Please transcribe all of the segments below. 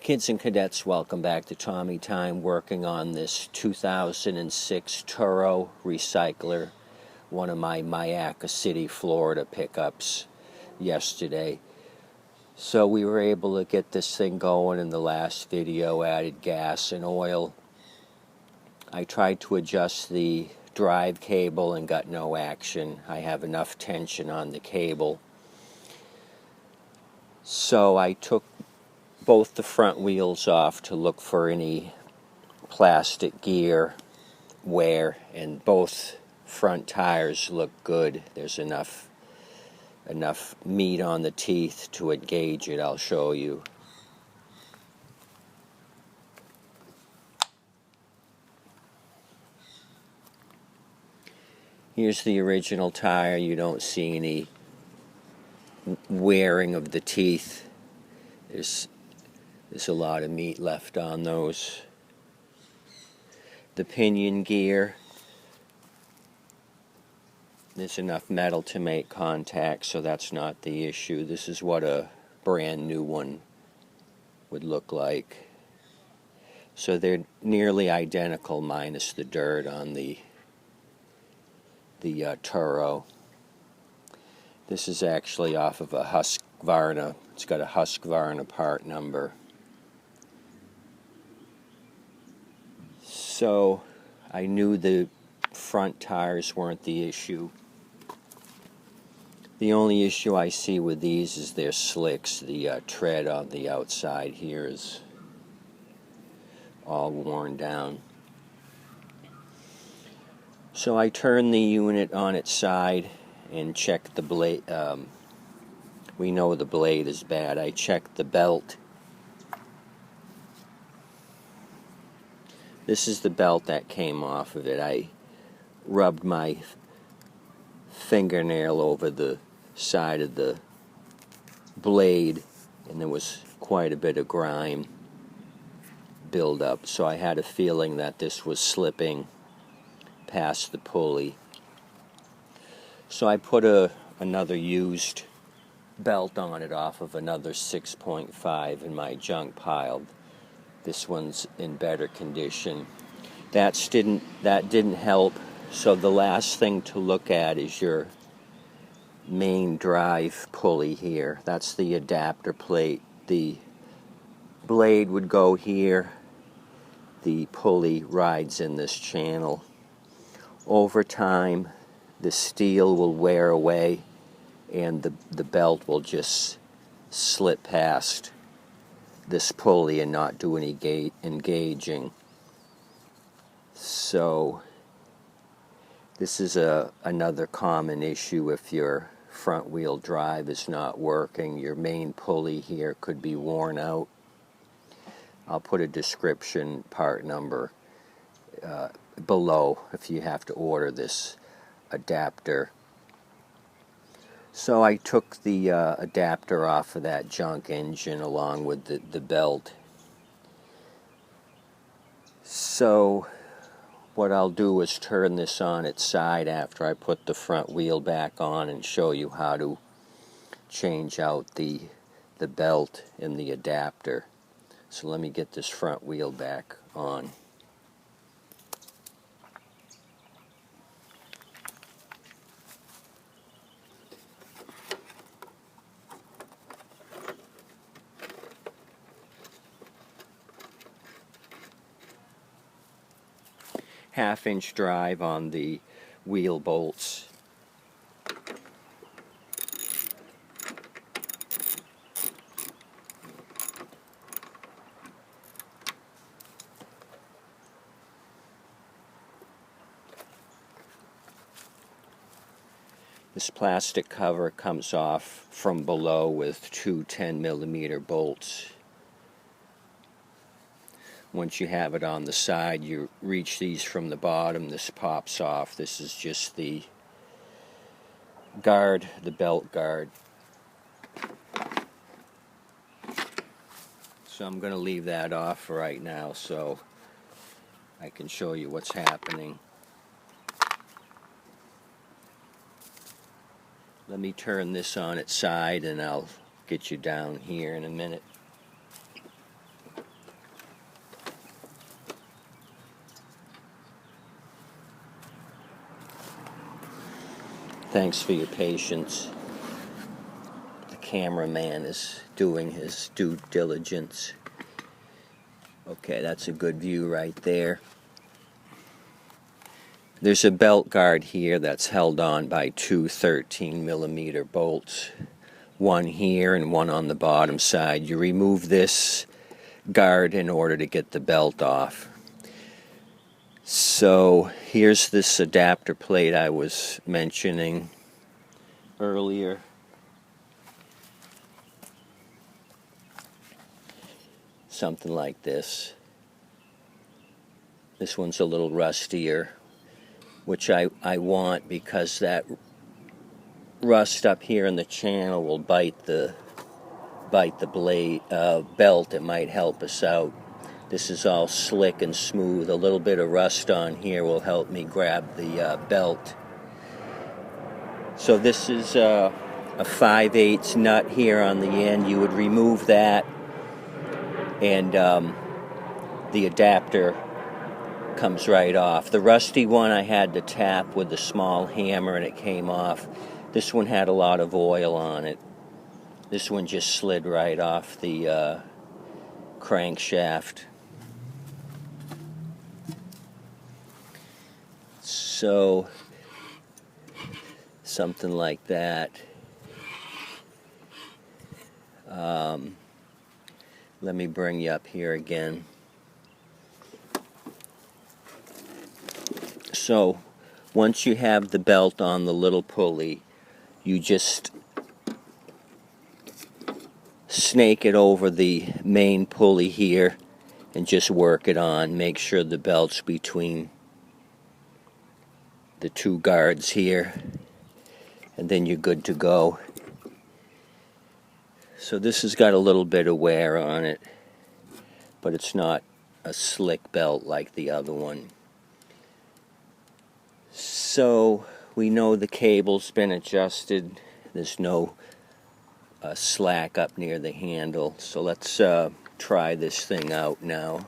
Kids and cadets, welcome back to Tommy Time, working on this 2006 Toro recycler, one of my Myakka City, Florida pickups yesterday. So we were able to get this thing going in the last video, added gas and oil. I tried to adjust the drive cable and got no action. I have enough tension on the cable. So I took both the front wheels off to look for any plastic gear wear, and both front tires look good. There's enough meat on the teeth to engage it. I'll show you. Here's the original tire. You don't see any wearing of the teeth. There's a lot of meat left on those. The pinion gear, there's enough metal to make contact, so that's not the issue. This is what a brand new one would look like. So they're nearly identical minus the dirt on the Toro. This is actually off of a Husqvarna. It's got a Husqvarna part number. So I knew the front tires weren't the issue. The only issue I see with these is their slicks. The tread on the outside here is all worn down. So I turned the unit on its side and checked the blade. We know the blade is bad. I checked the belt. This is the belt that came off of it. I rubbed my fingernail over the side of the blade, and there was quite a bit of grime buildup. So I had a feeling that this was slipping past the pulley. So I put another used belt on it off of another 6.5 in my junk pile. This one's in better condition. That didn't help. So the last thing to look at is your main drive pulley here. That's the adapter plate. The blade would go here. The pulley rides in this channel. Over time, the steel will wear away and the belt will just slip past this pulley and not do any engaging. So this is another common issue. If your front wheel drive is not working, your main pulley here could be worn out. I'll put a description part number below if you have to order this adapter. So I took the adapter off of that junk engine along with the belt. So what I'll do is turn this on its side after I put the front wheel back on and show you how to change out the belt in the adapter. So let me get this front wheel back on. Half-inch drive on the wheel bolts. This plastic cover comes off from below with two 10mm bolts. Once you have it on the side, you reach these from the bottom. This pops off. This is just the guard, the belt guard. So I'm going to leave that off for right now so I can show you what's happening. Let me turn this on its side and I'll get you down here in a minute. Thanks for your patience. The cameraman is doing his due diligence. Okay, that's a good view right there. There's a belt guard here that's held on by two 13mm bolts. One here and one on the bottom side. You remove this guard in order to get the belt off. So here's this adapter plate I was mentioning earlier. Something like this. This one's a little rustier, which I want because that rust up here in the channel will bite the blade belt. It might help us out. This is all slick and smooth. A little bit of rust on here will help me grab the belt. So this is a 5/8 nut here on the end. You would remove that, and the adapter comes right off. The rusty one I had to tap with the small hammer and it came off. This one had a lot of oil on it. This one just slid right off the crankshaft. So, something like that. Let me bring you up here again. So, once you have the belt on the little pulley, you just snake it over the main pulley here and just work it on. Make sure the belt's between the two guards here, and then you're good to go. So this has got a little bit of wear on it, but it's not a slick belt like the other one. So we know the cable's been adjusted. There's no slack up near the handle. So let's try this thing out now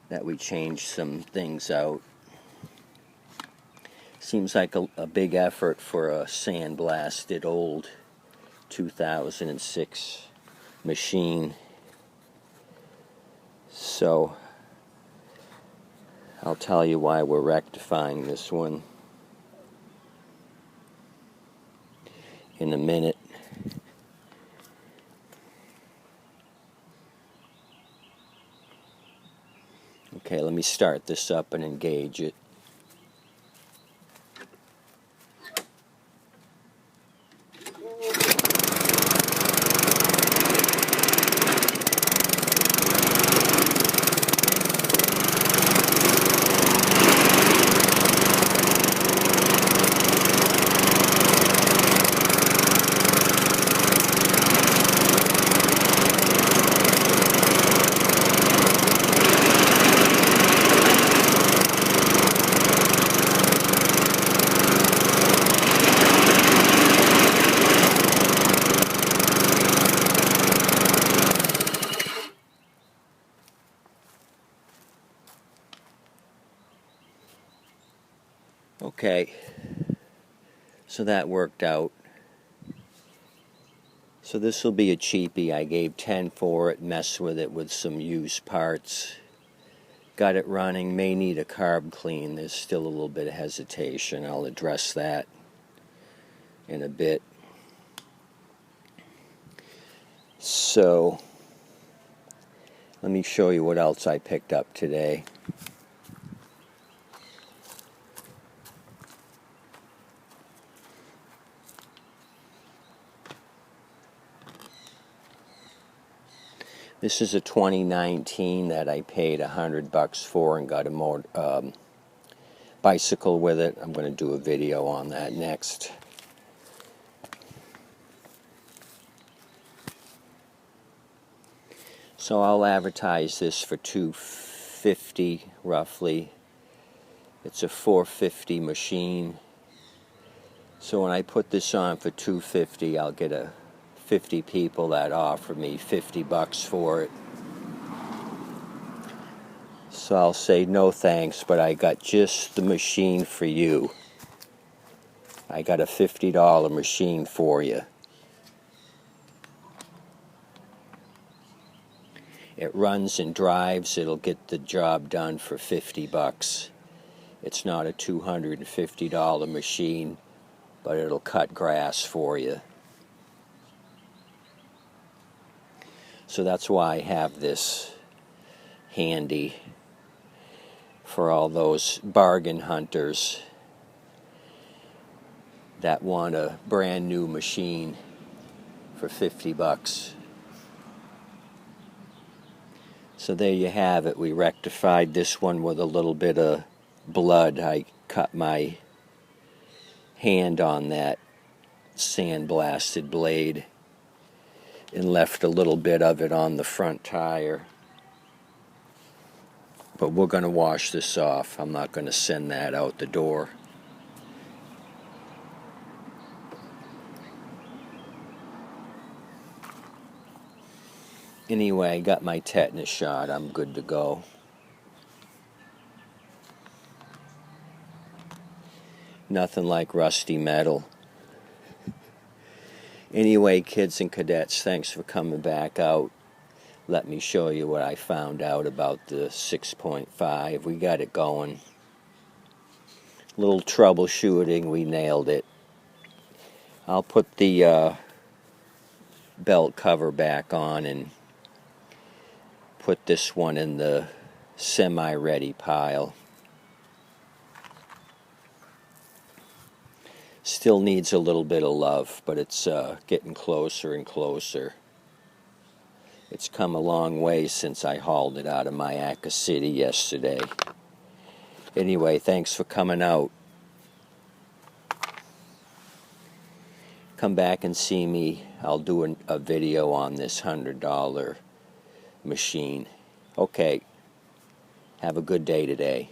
that we changed some things out. Seems like a big effort for a sandblasted old 2006 machine. So I'll tell you why we're rectifying this one in a minute. Okay, let me start this up and engage it. Okay, so that worked out. So this will be a cheapie. I gave 10 for it, messed with it with some used parts. Got it running, may need a carb clean. There's still a little bit of hesitation. I'll address that in a bit. So, let me show you what else I picked up today. This is a 2019 that I paid $100 for and got a bicycle with it. I'm going to do a video on that next. So I'll advertise this for $250 roughly. It's a $450 machine. So when I put this on for $250, I'll get 50 people that offer me $50 for it. So I'll say no thanks, but I got just the machine for you. I got a $50 machine for you. It runs and drives. It'll get the job done for $50. It's not a $250 machine, but it'll cut grass for you. So that's why I have this handy for all those bargain hunters that want a brand new machine for $50. So there you have it. We rectified this one with a little bit of blood. I cut my hand on that sandblasted blade and left a little bit of it on the front tire. But we're going to wash this off. I'm not going to send that out the door. Anyway, got my tetanus shot. I'm good to go. Nothing like rusty metal. Anyway, kids and cadets, thanks for coming back out. Let me show you what I found out about the 6.5. We got it going. Little troubleshooting, we nailed it. I'll put the belt cover back on and put this one in the semi-ready pile. Still needs a little bit of love, but it's getting closer and closer. It's come a long way since I hauled it out of Myakka City yesterday. Anyway, thanks for coming out. Come back and see me. I'll do a video on this $100 machine. Okay. Have a good day today.